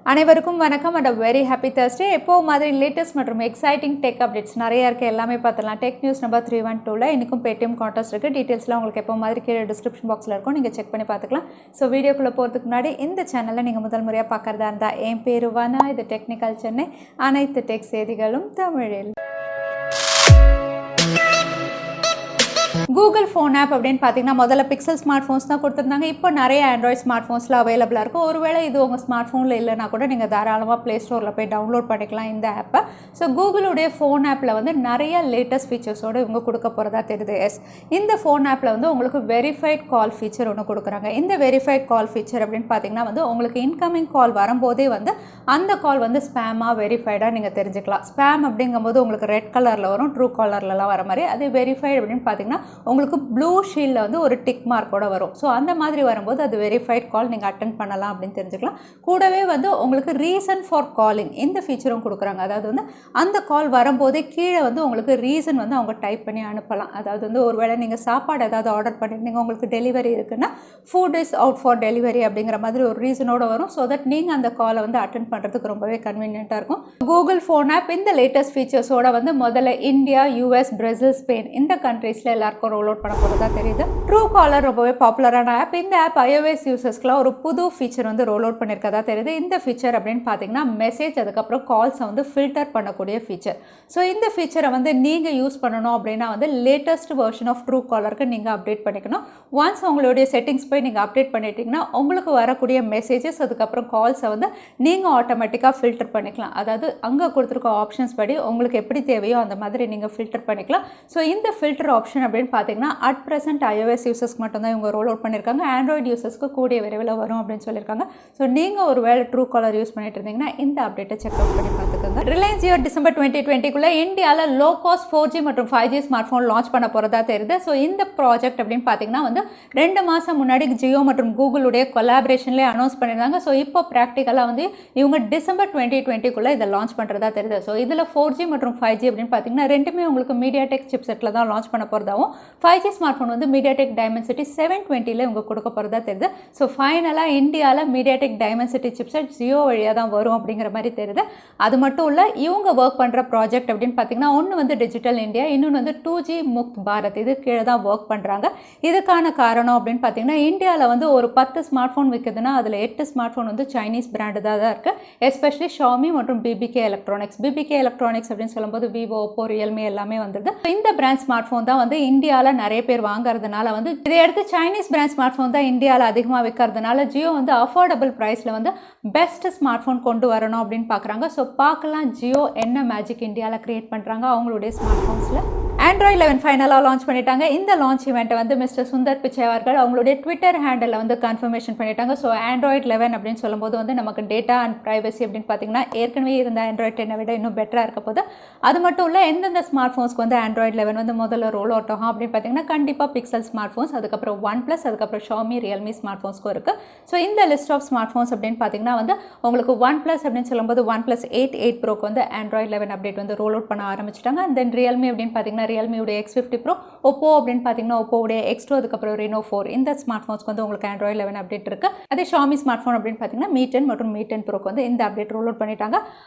அனைவருக்கும் வணக்கம் and a very happy Thursday. எப்போ மாதிரி லேட்டஸ்ட் மற்றும் எக்ஸைட்டிங் டெக் அப்டேட்ஸ் நிறைய இருக்கு, எல்லாமே பார்த்துலாம். டெக் நியூஸ் நம்பர் 312ல இன்னைக்கும் Paytm Contest இருக்கு. டீடைல்ஸ்லாம் உங்களுக்கு எப்போ மாதிரி கீழே டிஸ்கிரிப்ஷன் பாக்ஸில் இருக்கும், நீங்கள் செக் பண்ணி பார்த்துக்கலாம். ஸோ வீடியோக்குள்ளே போகிறதுக்கு முன்னாடி இந்த சேனலில் நீங்கள் முதல் முறையாக பார்க்குறதா இருந்தால் என் பேர் வனா, இது டெக்னிக்கல் சென்னை, அனைத்து டெக் செய்திகளும் தமிழில். கூகுள் ஃபோன் ஆப் அப்படின்னு பார்த்தீங்கன்னா முதல்ல பிக்சல் ஸ்மார்ட் ஃபோன்ஸ் தான் கொடுத்துருந்தாங்க. இப்போ நிறைய ஆண்ட்ராய்ட் ஸ்மார்ட் ஃபோன்ஸில் அவைலபிளாக இருக்கும். ஒருவேளை இது உங்கள் ஸ்மார்ட் ஃபோனில் இல்லைனா கூட நீங்கள் தாராளமாக ப்ளே ஸ்டோரில் போய் டவுன்லோட் பண்ணிக்கலாம் இந்த ஆப்பை. ஸோ கூகுளுடைய ஃபோன் ஆப்பில் வந்து நிறைய லேட்டஸ்ட் ஃபீச்சர்ஸோடு இவங்க கொடுக்க போகிறதா தெரியுது. இந்த ஃபோன் ஆப்பில் வந்து உங்களுக்கு வெரிஃபைட் கால் ஃபீச்சர் ஒன்று கொடுக்குறாங்க. இந்த வெரிஃபைட் கால் ஃபீச்சர் அப்படின்னு பார்த்தீங்கன்னா வந்து உங்களுக்கு இன்கமிங் கால் வரும்போதே வந்து அந்த கால் வந்து ஸ்பேமாக வெரிஃபைடாக நீங்கள் தெரிஞ்சுக்கலாம். ஸ்பேம் அப்படிங்கும்போது உங்களுக்கு ரெட் கலரில் வரும், ட்ரூ காலர்லலாம் வர மாதிரி. அது வெரிஃபைடு அப்படின்னு பார்த்தீங்கன்னா உங்களுக்கு ப்ளூ ஷீல்டில் வந்து ஒரு டிக் மார்க்கோட வரும். ஸோ அந்த மாதிரி வரும்போது அது வெரிஃபைட் கால் நீங்கள் அட்டென்ட் பண்ணலாம் அப்படின்னு தெரிஞ்சுக்கலாம். கூடவே வந்து உங்களுக்கு ரீசன் ஃபார் காலிங் இந்த ஃபீச்சரும் கொடுக்குறாங்க. அதாவது வந்து அந்த கால் வரும்போதே கீழே வந்து உங்களுக்கு ரீசன் வந்து அவங்க டைப் பண்ணி அனுப்பலாம். அதாவது வந்து ஒருவேளை நீங்கள் சாப்பாடு ஏதாவது ஆர்டர் பண்ணியிருந்தீங்க, உங்களுக்கு டெலிவரி இருக்குன்னா food is out for delivery அப்படிங்கிற மாதிரி ஒரு ரீசனோட வரும். ஸோ தட் நீங்கள் அந்த காலை வந்து அட்டென்ட் பண்ணுறதுக்கு ரொம்பவே கன்வீனியண்ட்டாக இருக்கும். கூகுள் ஃபோன் ஆப் இந்த லேட்டஸ்ட் ஃபீச்சர்ஸோட வந்து முதல்ல இந்தியா, யூஎஸ், பிரேசில், ஸ்பெயின் இந்த கண்ட்ரீஸில் எல்லாருக்கும் ரோல் அவுட் பண்ண போகிறதா தெரியுது. Truecaller ரொம்பவே பாப்புலரான ஆப். இந்த ஆப் iOS யூசர்ஸ்க்குலாம் ஒரு புது ஃபீச்சர் வந்து ரோல் அவுட் பண்ணியிருக்கதா தெரியுது. இந்த ஃபீச்சர் அப்படின்னு பார்த்தீங்கன்னா மெசேஜ் அதுக்கப்புறம் கால்ஸை வந்து ஃபில்டர் பண்ணக்கூடிய ஃபீச்சர். ஸோ இந்த ஃபீச்சரை வந்து நீங்கள் யூஸ் பண்ணணும் அப்படின்னா வந்து லேட்டஸ்ட் வெர்ஷன் ஆஃப் Truecallerக்கு நீங்கள் அப்டேட் பண்ணிக்கணும். ஒன்ஸ் உங்களுடைய செட்டிங்ஸ் போய் நீங்கள் அப்டேட் பண்ணிட்டீங்கன்னா உங்களுக்கு வரக்கூடிய மெசேஜஸ் அதுக்கப்புறம் கால்ஸை வந்து நீங்கள் ஆட்டோமேட்டிக்காக ஃபில்டர் பண்ணிக்கலாம். அதாவது அங்கே கொடுத்துருக்க ஆப்ஷன்ஸ் படி உங்களுக்கு எப்படி தேவையோ அந்த மாதிரி நீங்கள் ஃபில்டர் பண்ணிக்கலாம். ஸோ இந்த ஃபில்டர் ஆப்ஷன் அப்படின்னு பார்த்தீங்கன்னா அட் ப்ரெசென்ட் iOS யூசர்ஸ்க்கு மட்டும்தான் இவங்க ரோல் அவுட் பண்ணியிருக்காங்க. ஆண்ட்ராய்டு யூசர்ஸ்க்கு கூடிய விரைவில் வரும் அப்படின்னு சொல்லியிருக்காங்க. ஸோ நீங்கள் ஒரு வேளை Truecaller யூஸ் பண்ணிட்டு இருந்தீங்கன்னா இந்த அப்டேட்டை செக் அவுட் பண்ணி பார்த்துக்கோங்க. ரிலையன்ஸ் ஜியோ டிசம்பர் 2020 இந்தியாவில் லோ காஸ்ட் 4G மற்றும் 5G ஸ்மார்ட் ஃபோன் லான்ச் பண்ண போகிறதா தெரியுது. ஸோ இந்த ப்ராஜெக்ட் அப்படின்னு பார்த்தீங்கன்னா வந்து 2 மாதம் முன்னாடி ஜியோ மற்றும் கூகுளுடைய கொலாபரேஷன்லேயே அனௌன்ஸ் பண்ணியிருந்தாங்க. ஸோ இப்போ ப்ராக்டிக்கலாக வந்து இவங்க டிசம்பர் 2020 இதை லான்ச் பண்ணுறதா தெரியுது. ஸோ இதில் 4G மற்றும் 5G அப்படின்னு பார்த்தீங்கன்னா ரெண்டுமே உங்களுக்கு MediaTek சிப்செட்டில் தான் லான்ச் பண்ண போகிறதாவும், 5G ஸ்மார்ட் ஃபோன் வந்து MediaTek Dimensity 720 இவங்க கொடுக்க போகிறதா தெரியுது. ஸோ ஃபைனலாக இந்தியாவில் MediaTek Dimensity சிப்செட் ஜியோ வழியாக தான் வரும் அப்படிங்கிற மாதிரி தெரியுது. அது மட்டும் இல்லை, இவங்க ஒர்க் பண்ணுற ப்ராஜெக்ட் அப்படின்னு பார்த்தீங்கன்னா ஒன்று வந்து டிஜிட்டல் இந்தியா, இன்னொன்று வந்து 2G முக்த் பாரத். இது கீழே தான் ஒர்க் பண்ணுறாங்க. இதுக்கான காரணம் அப்படின்னு பார்த்தீங்கன்னா இந்தியாவில் வந்து ஒரு 10 ஸ்மார்ட் ஃபோன் விற்குதுன்னா அதில் 8 ஸ்மார்ட் ஃபோன் வந்து சைனீஸ் பிராண்டு தான் இருக்குது. எஸ்பெஷலி Xiaomi மற்றும் பிபிகே எலக்ட்ரானிக்ஸ். பிபிகே எலக்ட்ரானிக்ஸ் அப்படின்னு சொல்லும்போது விவோ, ஓப்போ, ரியல்மி எல்லாமே வந்தது. இந்த பிராண்ட் ஸ்மார்ட் ஃபோன் தான் வந்து இந்தியாவில் நிறைய பேர் வாங்குறதுனால வந்து இதை எடுத்து சைனீஸ் பிராண்ட் ஸ்மார்ட் ஃபோன் தான் இந்தியாவில் அதிகமாக விற்கிறதுனால ஜியோ வந்து அஃபோர்டபுள் ப்ரைஸில் வந்து பெஸ்ட் ஸ்மார்ட் ஃபோன் கொண்டு வரணும் அப்படின்னு பார்க்குறாங்க. ஸோ பார்க்கலாம் ஜியோ என்ன மேஜிக் இந்தியாவில் கிரியேட் பண்ணுறாங்க அவங்களுடைய ஸ்மார்ட் ஃபோன்ஸில். Android 11 ஃபைனலாக லான்ச் பண்ணிட்டாங்க. இந்த லான்ச் ஈவெண்ட்டை வந்து மிஸ்டர் சுந்தர் பிச்சை அவர்கள் அவங்களுடைய ட்விட்டர் ஹேண்டலில் வந்து கன்ஃபர்மேஷன் பண்ணிட்டாங்க. ஸோ Android 11 அப்படின்னு சொல்லும்போது வந்து நமக்கு டேட்டா அண்ட் ப்ரைவசி அப்படின்னு பார்த்தீங்கன்னா ஏற்கனவே இருந்த Android 10 விட இன்னும் பெட்டராக இருக்க போது. அது மட்டும் இல்லை, எந்தெந்த ஸ்மார்ட் ஃபோன்ஸ்க்கு வந்து Android 11 வந்து முதல்ல ரோல் அவுட் ஆகும் அப்படின்னு பார்த்தீங்கன்னா கண்டிப்பாக பிக்சல் ஸ்மார்ட் ஃபோன்ஸ், அதுக்கப்புறம் OnePlus, அதுக்கப்புறம் Xiaomi, Realme ஸ்மார்ட் ஃபோன்ஸ்க்கும் இருக்குது. ஸோ இந்த லிஸ்ட் ஆஃப் ஸ்மார்ட் ஃபோன்ஸ் அப்படின்னு பார்த்தீங்கன்னா வந்து உங்களுக்கு OnePlus அப்படின்னு சொல்லும்போது OnePlus 8 Proக்கு வந்து Android 11 அப்டேட் வந்து ரோல் அவுட் பண்ண ஆரம்பிச்சிட்டாங்க. அண்ட் தென் Realme அப்படின்னு பார்த்தீங்கன்னா Realmeயோட X50 Pro, Oppo அப்படின்னு பார்த்தீங்கன்னா Oppoவுடைய X2, அதுக்கப்புறம் Reno 4 இந்த ஸ்மார்ட் ஃபோன்ஸ்க்கு வந்து உங்களுக்கு Android 11 அப்டேட் இருக்குது. அதே Xiaomi ஸ்மார்ட் ஃபோன் அப்படின்னு பார்த்தீங்கன்னா Mi 10 மற்றும் Mi 10 Proக்கு வந்து இந்த அப்டேட் ரோல் அவுட் பண்ணிட்டாங்க.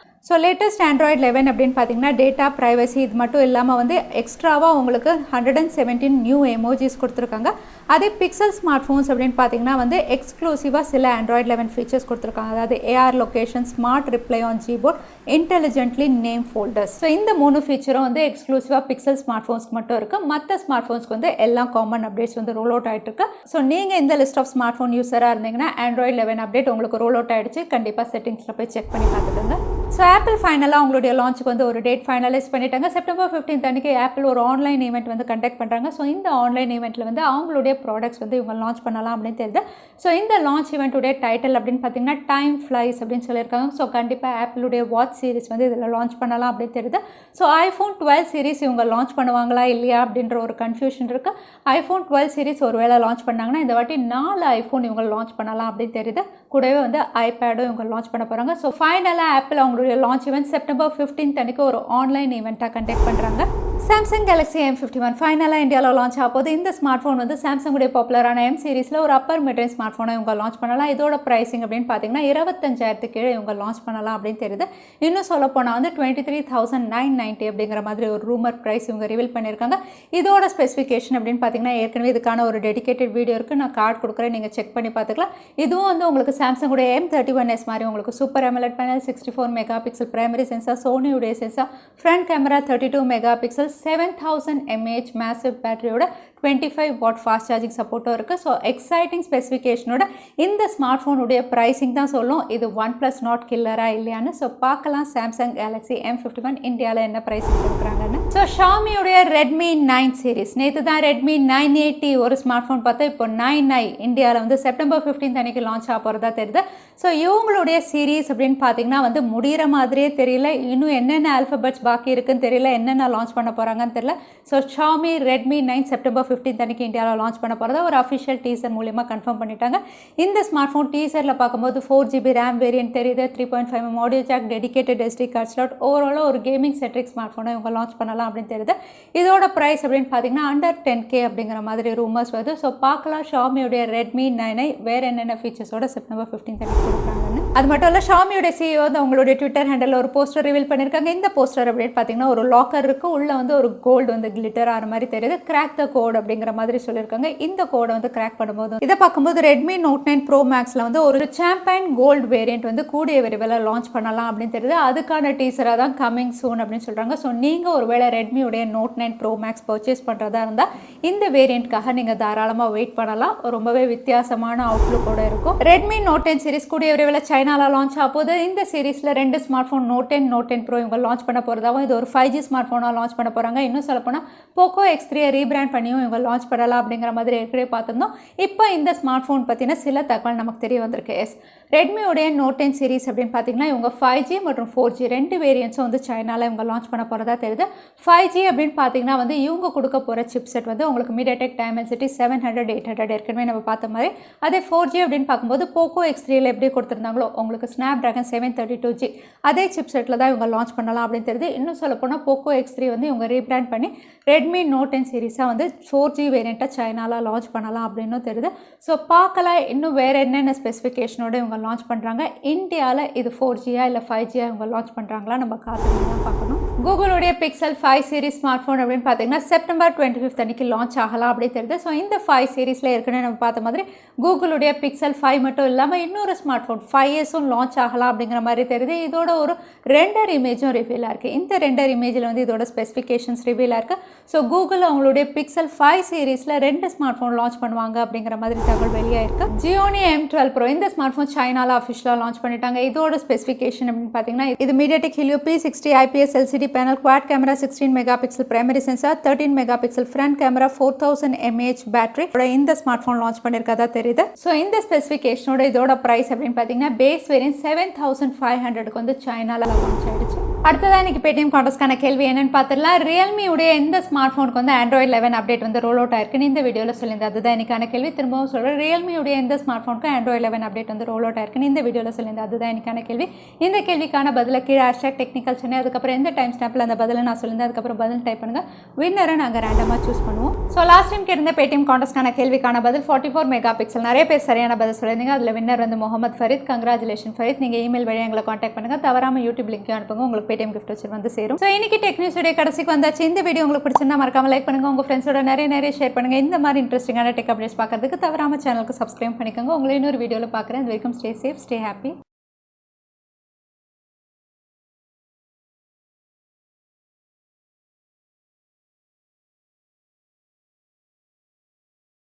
ஸோ லேட்டஸ்ட் Android 11 அப்படின்னு பார்த்தீங்கன்னா டேட்டா, ப்ரைவசி இது மட்டும் இல்லாமல் வந்து எக்ஸ்ட்ராவாக உங்களுக்கு 117 நியூ எமோஜிஸ் கொடுத்துருக்காங்க. அதே பிக்சல் ஸ்மார்ட் ஃபோன்ஸ் அப்படின்னு பார்த்தீங்கன்னா வந்து எக்ஸ்க்ளூசிவாக சில Android 11 ஃபீச்சர்ஸ் கொடுத்துருக்காங்க. அதாவது AR location, smart reply on Gboard, intelligently name folders. So இந்த 3 ஃபீச்சரும் வந்து எக்ஸ்க்ளூசிவாக பிக்சல் ஸ்மார்ட் ஃபோன்ஸ்க்கு மட்டும் இருக்குது. மற்ற ஸ்மார்ட் ஃபோன்ஸ்க்கு வந்து எல்லாம் காமன் அப்டேட்ஸ் வந்து ரோல் அவுட் ஆகிட்டு இருக்கு. ஸோ நீங்கள் இந்த லிஸ்ட் ஆஃப் ஸ்மார்ட் ஃபோன் யூஸராக இருந்தீங்கன்னா Android 11 அப்டேட் உங்களுக்கு ரோல் அவுட் ஆகிடுச்சு. கண்டிப்பாக செட்டிங்ஸில் போய் செக் பண்ணி பார்த்துக்கோங்க. ஸோ ஆப்பிள் ஃபைனலாக அவங்களுடைய லான்ச்சுக்கு வந்து ஒரு டேட் ஃபைனலைஸ் பண்ணிட்டாங்க. செப்டம்பர் 15 அன்றைக்கி ஆப்பிள் ஒரு ஆன்லைன் ஈவெண்ட் வந்து கண்டக்ட் பண்ணுறாங்க. ஸோ இந்த ஆன்லைன் ஈவெண்ட்டில் வந்து அவங்களுடைய ப்ராடக்ட்ஸ் வந்து இவங்க லான்ச் பண்ணலாம் அப்படின்னு தெரியுது. ஸோ இந்த லான்ச் ஈவெண்ட்டுடைய டைட்டில் அப்படின்னு பார்த்தீங்கன்னா டைம் ஃப்ளைஸ் அப்படின்னு சொல்லியிருக்காங்க. ஸோ கண்டிப்பாக ஆப்பிளுடைய வாட்ச் சீரிஸ் வந்து இதில் லான்ச் பண்ணலாம் அப்படின்னு தெரியுது. ஸோ iPhone 12 சீரிஸ் இவங்க லான்ச் பண்ணுவாங்களா இல்லையா அப்படின்ற ஒரு கன்ஃபியூஷன் இருக்குது. ஐஃபோன் 12 சீரிஸ் ஒரு வேளை லான்ச் பண்ணாங்கன்னா இந்த வாட்டி 4 ஐஃபோன் இவங்க லான்ச் பண்ணலாம் அப்படின்னு தெரியுது. கூடவே வந்து ஐபேடும் இவங்க லான்ச் பண்ண போகிறாங்க. ஸோ ஃபைனலாக ஆப்பிள் அவங்களுடைய லான்ச் ஈவெண்ட் செப்டம்பர் 15 அன்றைக்கி ஒரு ஆன்லைன் ஈவெண்ட்டாக கண்டக்ட் பண்ணுறாங்க. சாம்சங் கேலக்ஸி M51 ஃபைனலாக இந்தியாவில் லான்ச் ஆகும்போது இந்த ஸ்மார்ட் ஃபோன் வந்து சாம்சங்குடைய பாப்புலரான M சீரிஸில் ஒரு அப்பர் மிட்ரேஞ்ச் ஸ்மார்ட் ஃபோனை இவங்க லான்ச் பண்ணலாம். இதோட ப்ரைஸிங் அப்படின்னு பார்த்தீங்கன்னா 25,000 கீழே இவங்க லான்ச் பண்ணலாம் அப்படின்னு தெரியுது. இன்னும் சொல்ல போனால் வந்து 23,990 அப்படிங்கிற மாதிரி ஒரு ரூமர் ப்ரைஸ் இவங்க ரிவீல் பண்ணியிருக்காங்க. இதோட ஸ்பெசிஃபிகேஷன் அப்படின்னு பார்த்தீங்கன்னா ஏற்கனவே இதுக்கான ஒரு டெடிகேட்டட் வீடியோ இருக்குது, நான் கார்டு கொடுக்குறேன், நீங்கள் செக் பண்ணி பார்த்துக்கலாம். இதுவும் வந்து உங்களுக்கு சாம்சங்குடைய M31s மாதிரி உங்களுக்கு super AMOLED panel, 64 mega pixel primary sensor, சோனியுடைய sensor, front camera 32 mega pixel, 7000 mAh massive பேட்டரியோட 25 வாட் ஃபாஸ்ட் சார்ஜிங் சப்போர்ட்டும் இருக்குது. ஸோ எக்ஸைட்டிங் ஸ்பெசிஃபிகேஷனோட இந்த ஸ்மார்ட் ஃபோனுடைய ப்ரைஸிங் தான் சொல்லும் இது OnePlus நாட் கில்லரா இல்லையான்னு. ஸோ பார்க்கலாம் சாம்சங் கேலக்ஸி M51 இந்தியாவில் என்ன ப்ரைஸிங் கொடுக்குறாங்கன்னு. ஸோ ஷாமியுடைய ரெட்மி 9 சீரிஸ் நேற்று தான் ரெட்மி 980 ஒரு ஸ்மார்ட் ஃபோன் பார்த்தா இப்போ 9i இந்தியாவில் வந்து செப்டம்பர் 15 அன்றைக்கி லான்ச் ஆக போகிறதா தெரியுது. ஸோ இவங்களுடைய சீரீஸ் அப்படின்னு பார்த்தீங்கன்னா வந்து முடிகிற மாதிரியே தெரியல, இன்னும் என்னென்ன ஆல்ஃபபெட்ஸ் பாக்கி இருக்குன்னு தெரியல, என்னென்ன லான்ச் பண்ண போகிறாங்கன்னு தெரியல. ஸோ ஷாமி ரெட்மி 9 செப்டம்பர் 15 அன்றைக்கி இந்தியாவில் லான்ச் பண்ண போகிறதா ஒரு அஃபிஷியல் டீசர் மூலியமாக கன்ஃபார்ம் பண்ணிட்டாங்க. இந்த ஸ்மார்ட் ஃபோன் டீசரில் பார்க்கும்போது 4GB ரேம் வேரியன்ட் தெரியுது, 3.5mm audio jack, dedicated SD card slot, ஓவராலாக ஒரு கேமிங் செட்ரிக் ஸ்மார்ட் ஃபோனை இவங்க லான்ச் பண்ணலாம் அப்படின்னு தெரியுது. இதோட ப்ரைஸ் அப்படின்னு பார்த்தீங்கன்னா அண்டர் 10K அப்படிங்கிற மாதிரி ரூமர்ஸ் வருது. ஸோ பார்க்கலாம் ஷாமியுடைய ரெட்மி 9i வேறு என்னென்ன ஃபீச்சர்ஸோட செப்டம்பர் 15 அன்றைக்கி கொடுக்குறாங்கன்னு. அது மட்டும் இல்லை ஷாமியோட CEO வந்து அவங்களுடைய ட்விட்டர் ஹேண்டலில் ஒரு போஸ்டர் ரிவீல் பண்ணியிருக்காங்க. இந்த போஸ்டர் அப்படின்னு பார்த்தீங்கன்னா ஒரு லாக்கர் இருக்குது, உள்ளே வந்து ஒரு கோல்டு வந்து கிளிட்டர் ஆகிற மாதிரி தெரியுது, கிராக் த கோட் அப்படிங்கிற மாதிரி சொல்லியிருக்காங்க. இந்த கோடை வந்து கிராக் பண்ணும்போது இதை பார்க்கும்போது ரெட்மி நோட் 9 ப்ரோ மேக்ஸில் வந்து ஒரு சாம்பியன் கோல்டு வேரியன்ட் வந்து கூடிய விரைவில் லான்ச் பண்ணலாம் அப்படின்னு தெரியுது. அதுக்கான டீசராக தான் கமிங் சூன் அப்படின்னு சொல்கிறாங்க. ஸோ நீங்கள் ஒருவேளை ரெட்மியுடைய நோட் 9 ப்ரோ மேக்ஸ் பர்ச்சேஸ் பண்ணுறதா இருந்தால் இந்த வேரியண்ட்காக நீங்கள் தாராளமாக வெயிட் பண்ணலாம். ரொம்பவே வித்தியாசமான அவுட்லுக்கோட இருக்கும். ரெட்மி நோட் 10 சீரிஸ் கூடிய விரைவில் சைனாவில் லான்ச் ஆகும்போது இந்த சீரிஸில் 2 ஸ்மார்ட் ஃபோன் நோட் 10 ப்ரோ இவங்க லான்ச் பண்ண போகிறதாவும் இது ஒரு 5G ஸ்மார்ட் ஃபோனாக லான்ச் பண்ண போகிறாங்க. இன்னும் சொல்லப்போனால் போக்கோ X3 ரீபிராண்ட் பண்ணியும் இவங்க லான்ச் பண்ணலாம் அப்படிங்கிற மாதிரி ஏற்கனவே பார்த்துருந்தோம். இப்போ இந்த ஸ்மார்ட் ஃபோன் பற்றின சில தகவல் நமக்கு தெரிய வந்திருக்கு. ரெட்மியோடைய நோட் 10 சீரிஸ் அப்படின்னு பார்த்தீங்கன்னா இவங்க 5G மற்றும் 4G ரெண்டு வேரியன்ட்ஸும் வந்து சைனாவில் இவங்க லான்ச் பண்ண போகிறதா தெரியுது. 5G அப்படின்னு பார்த்தீங்கன்னா வந்து இவங்க கொடுக்க போகிற சிப்செட் வந்து உங்களுக்கு MediaTek Dimensity 700 800 ஏற்கனவே நம்ம பார்த்த மாதிரி. அதே 4G அப்படின்னு பார்க்கும்போது போக்கோ X3ல எப்படி கொடுத்துருந்தாங்களோ உங்களுக்கு Snapdragon 732G அதே சிப்செட்டில் தான் இவங்க லான்ச் பண்ணலாம் அப்படின்னு தெரியுது. இன்னும் சொல்லப்போனால் போக்கோ X3 வந்து இவங்க ரீபிராண்ட் பண்ணி ரெட்மி நோட் 10 சீரிஸாக வந்து 4G வேரியண்ட்டாக சைனாவில் லான்ச் பண்ணலாம் அப்படின்னு தெரியுது. ஸோ பார்க்கலாம் இன்னும் வேறு என்னென்ன ஸ்பெசிஃபிகேஷனோட இவங்க லான்ச் பண்ணுறாங்க. இந்தியாவில் இது 4Gயா இல்லை 5Gயா இவங்க லான்ச் பண்ணுறாங்களா நம்ம காத்துட்டு தான் பார்க்கணும். கூகுளுடைய பிக்சல் 5 சீரிஸ் ஸ்மார்ட் ஃபோன் அப்படின்னு பார்த்தீங்கன்னா செப்டம்பர் 25 அன்றைக்கி லான்ச் ஆகலாம் அப்படின்னு தெரியுது. ஸோ இந்த 5 சீரிஸில் ஏற்கனவே நம்ம பார்த்த மாதிரி கூகுளுடைய பிக்சல் 5 மட்டும் இல்லாமல் இன்னொரு ஸ்மார்ட் ஃபோன் 5Sம் லான்ச் ஆகலாம் அப்படிங்கிற மாதிரி தெரியுது. இதோட ஒரு ரெண்டர் இமேஜும் ரிவீலாக இருக்குது. இந்த ரெண்டர் இமேஜில் வந்து இதோட ஸ்பெசிஃபிகேஷன்ஸ் ரிவீலாக இருக்குது. ஸோ கூகுள் அவங்களுடைய பிக்சல் 5 சீரிஸில் 2 ஸ்மார்ட் ஃபோன் லான்ச் பண்ணுவாங்க அப்படிங்கிற மாதிரி தகவல் வெளியாயிருக்கு. Gionee M12 Pro இந்த ஸ்மார்ட் ஃபோன் சைனாவில் அஃபிஷியலாக லான்ச் பண்ணிட்டாங்க. இதோட ஸ்பெசிஃபிகேஷன் அப்படின்னு பார்த்தீங்கன்னா இது MediaTek Helio P60 IPS LCD panel, quad camera, 16 mega pixel primary sensor, 13 mega pixel front camera, 4000 mAh battery இந்த ஸ்மார்ட் ஃபோன் லான்ச் பண்ணியிருக்கதா தெரியுது. ஸோ இந்த ஸ்பெசிஃபிகேஷனோட இதோட ப்ரைஸ் அப்படின்னு பார்த்தீங்கன்னா பேஸ் வேரியன்ட் 7500க்கு வந்து சைனாவில் லான்ச் ஆயிடுச்சு. அடுத்ததான் இன்னைக்கு Paytm Contestக்கான கேள்வி என்னன்னு பார்த்துடலாம். ரியல்மியுடைய எந்த ஸ்மார்ட் ஃபோனுக்கு வந்து Android 11 அப்டேட் வந்து ரோல் அவுட் ஆயிருக்குன்னு இந்த வீடியோவில் சொல்லியிருந்தேன். அதுதான் இன்னைக்கான கேள்வி. திரும்பவும் சொல்கிறேன், ரியல்மியுடைய எந்த ஸ்மார்ட் ஃபோனுக்கு Android 11 அப்டேட் வந்து ரோல் அவுட் ஆயிருக்குன்னு இந்த வீடியோவில் சொல்லியிருந்தேன். அதுதான் இன்னைக்கான கேள்வி. இந்த கேள்விக்கான பதில கீழே #technicalchennai அதுக்கப்புறம் எந்த டைம் ஸ்டாம்பில் அந்த பதிலை நான் சொல்லியிருந்தேன் அதுக்கப்புறம் பதில் டைப் பண்ணுங்கள். வின்னரை நாங்கள் ரேண்டமாக சூஸ் பண்ணுவோம். ஸோ லாஸ்ட் டைம் கேட்டிருந்த Paytm Contestக்கான கேள்விக்கான பதில் 44 மெகா பிக்சல். நிறைய பேர் சரியான பதில் சொல்லியிருந்தீங்க. அதில் வின்னர் வந்து முகமது ஃபரீத். கங்க்ராச்சுலேஷன் ஃபரீத். நீங்கள் இமெயில் வழியாக எங்களை காண்டாக்ட் பண்ணுங்கள். தவறாமல் யூடியூப் லிங்க் அனுப்புங்க. உங்களுக்கு Paytm gift வச்சு வந்து சேரும். ஸோ இன்னைக்கு டெக் நியூஸ் வீடியோ கடைசிக்கு வந்தாச்சு. இந்த வீடியோ உங்களுக்கு பிடிச்சிருந்தா மறக்காம லைக் பண்ணுங்க, உங்க ஃப்ரெண்ட்ஸோட நிறைய ஷேர் பண்ணுங்க. இந்த மாதிரி இன்ட்ரெஸ்டிங்கான டெக் அப்டேட்ஸ் பார்க்கறதுக்கு தவறாம சேனலுக்கு சப்ஸ்கிரைப் பண்ணிக்கோங்க. உங்களை இன்னொரு வீடியோவில் பார்க்குறேன். அது வரைக்கும் ஸ்டே சேஃப், ஸ்டே ஹாப்பி.